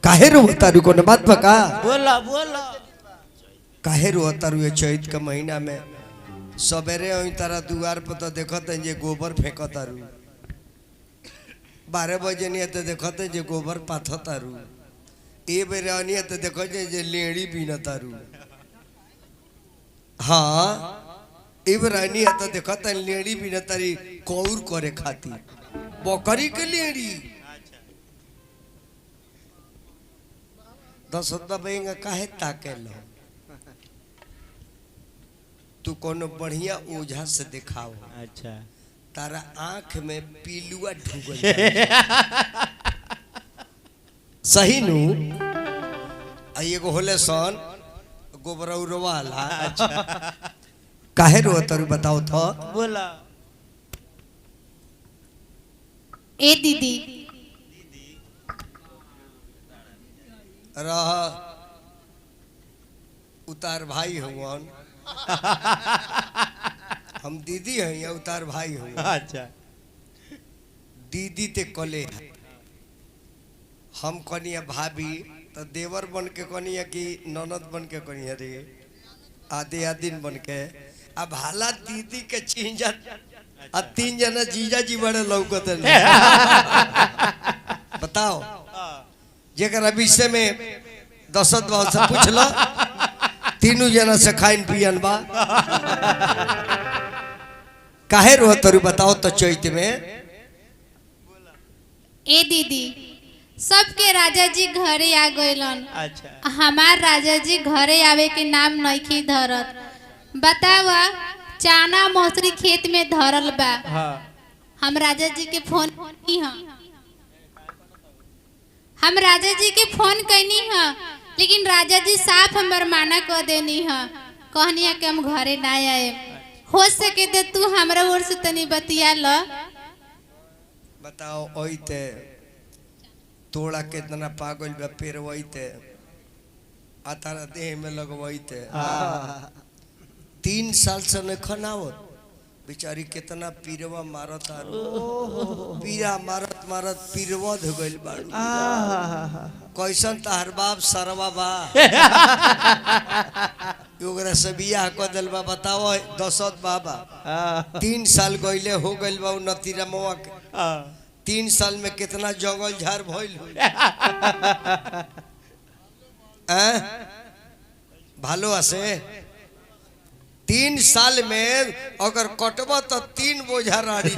काहे रोता रू कोनो बात बका बोला बोला काहे रोता रू चैत के महीना में सवेरे ओई तारा दुआर पर तो देखत है जे गोबर फेंकत रू 12 बजे नहीं तो देखत है जे गोबर पाथत रू ए बेर नहीं तो देखो जे लेड़ी बीनत रू हाँ ए बेर नहीं तो देखत है लेड़ी बीनत री कौर करे खाती बकरी के लेड़ी 10 दबेंगा काहे ताके लो तू कोनो बढ़िया ओझा से दिखाओ। अच्छा तारा आंख में पीलुआ ढुगल सही नु एगो होले सन गोबरौर वाला। अच्छा काहे रो तरू बताओ तो बोला ए दीदी रह उतार भाई हुआ हम दीदी हैं या उतार भाई हुआ। अच्छा दीदी ते कले हम कनिया भाभी तो देवर बन के कनिया की ननद बन के कनिया रे आधे दिन बन के अब हाला दीदी के चीजा आ 3 जना जीजा जी बड़े लौकत बताओ जेकर विषय में 10 बार से पूछ लो 3 जना से खाइन पियन बा काहे रो तरू बताओ तो चैत में। ए दीदी सबके राजा जी घरे आ गइलन। अच्छा हमार राजा जी घरे आवे के नाम नइखे धरत। बतावा चाना मौसरी खेत में धरल बा। हाँ हम राजा जी के फोन कैनी ह हम राजा जी के फोन कैनी ह लेकिन राजा जी साफ हमर माना कर देनी ह कहनिया कि हम घरे ना आए। हो सके तो तू हमरा ओर से तनी बतिया ल। बताओ ओइते तोड़ा कितना पागल बा पेड़ वइते आ तारा देह में लगवइते 3 साल से न खनावत बेचारी कितना पीरवा मारत आरो पीरा मारत मारत पीरवा हो गइल बाड़ू कैसन तहर बाप सरवा बा ओकरा से बियाह क देल बा। बताओ 10 बाबा 3 साल गइले हो गइल बा नतीरा मवा के 3 साल में कितना जंगल झाड़ भइल भालो आसे 3 साल में अगर कटबा तो 3 बोझा राड़ी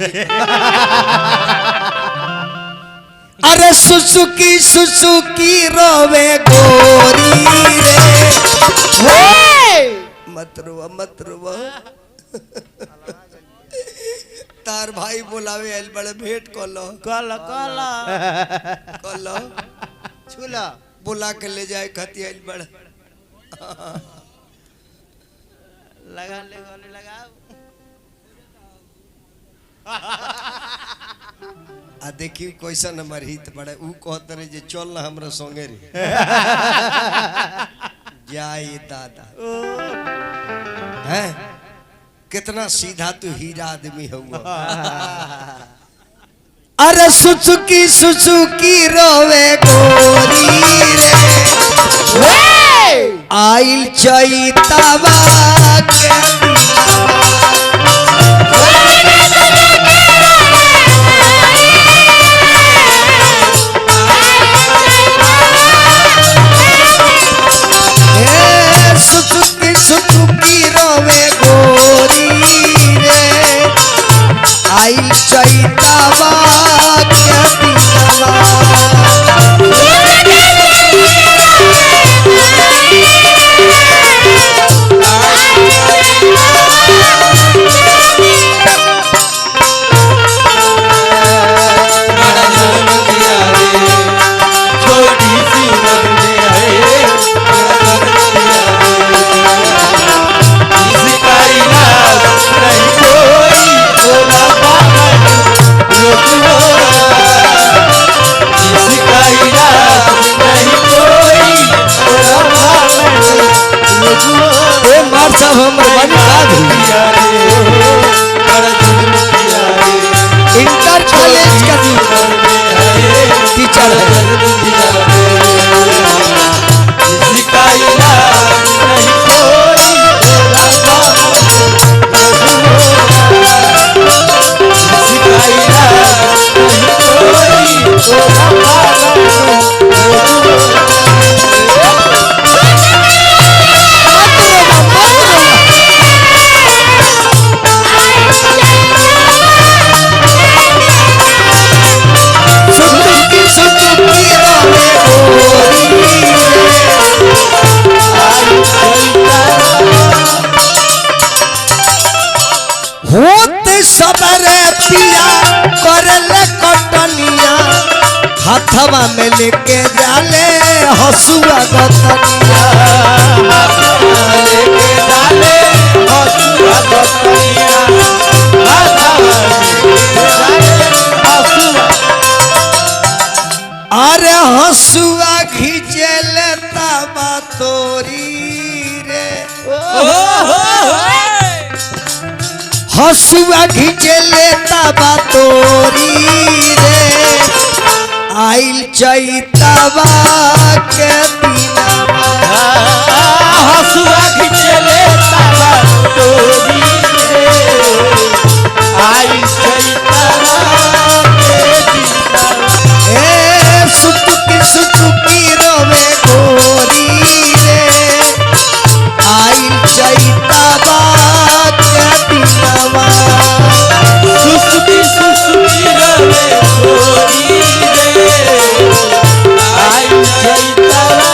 अरे सुसुकी रोवे गोरी रे मत रोवा तार भाई बोलावे आइल बड़े भेंट कलो कला कला कलो छुला बोला के ले जाए खाती आइल बड़े लगा ले गोली लगाओ आ देखी कैसन हमार हित बड़े ऊ कहत रहे जे चल ना हमरा संगे रे जाए दादा हैं कितना सीधा तू हीरा आदमी हुआ। अरे सुसुकी रोवे गोरी रे आइल चैतावा के सुसुकी रोवे गोरी रे आइल चैतावा के दिनवा इंटर कॉलेज का टीचर है। लेके जाले हसुआ गतनिया लेके डाले हसुआ गतनिया अरे हसुआ खींचेले तबा तोरी रे हसुआ खींचेले तबा तोरी रे आइल चैतवा के दिनवा हसुआ खिचले तबा तोरी रे आई चैतवा के दिनवा ए सुटुकी रोवे गोरी रे आइल चैतवा के दिनवा सुसुकी रवे गोरी रे आई चैतवा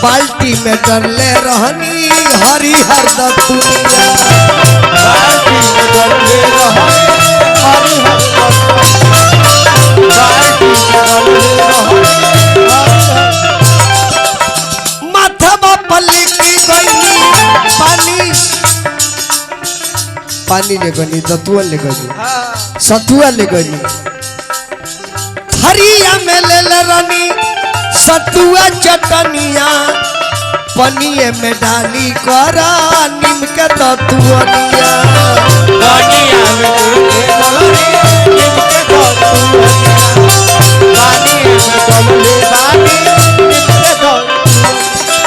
बाल्टी में डरले रहनी हरिहर दुनिया बाल्टी में डरले रहनी हरिहर बाल्टी में डरले रहनी माथवा पलकी गई पानी ले गई दतुआ ले गई सतुआ ले गई हरिया में ले रनी सतुआ चटनिया पनिए में डाली करा नीम के ततुअनिया पानिया में डाली नीम के ततुअनिया पानिया में डाले बानी नीम के ततुअनिया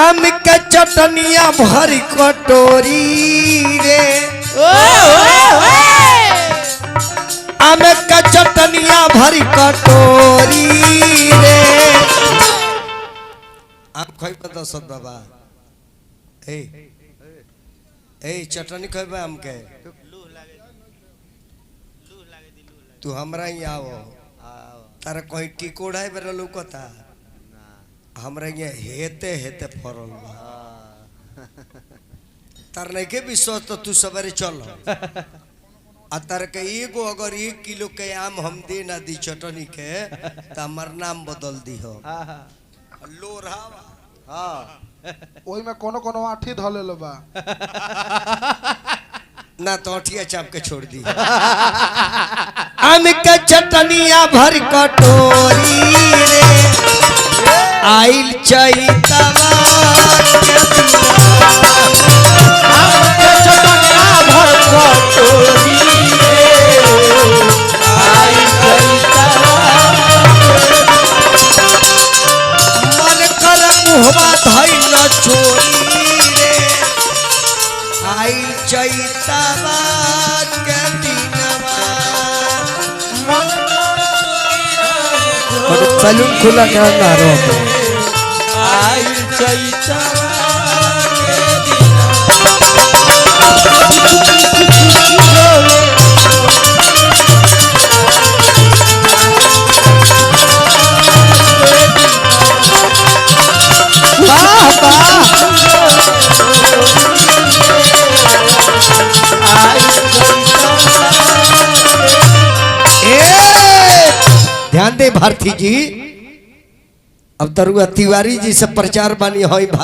आम के चटनिया भरी कटोरी रे आम के चटनिया भरी कटोरी रे आम खइबे दसत बाबा ए चटनी खइबे आम के तू हमरा ही आओ तारा कहीं टिकोड़ा बेरा लौकता हमरा यहाँ हेते हेते फरल बा तार नहीं के विश्वास तो तू सवेरे चल आ तार के एगो अगर 1 किलो के आम हम दे ना दी चटनी के तो हमार नाम बदल दी हो लोरा हाँ ओई में कोनो कोनो आठी धले लो बा ना तो अठिया चाप के छोड़ दी आम के चटनिया भर कटोरी रे आइल चैतवा के चटनिया भर कटोरी रे आई चैतवा मन कर मुहवा धइल चोरी रे आइल चैतवा के दिनवा सैलून खुला क्या ना रो आई चैतवा के वाह वाह आई दे भारती जी अब तरुआ तिवारी जी से प्रचार बानी होई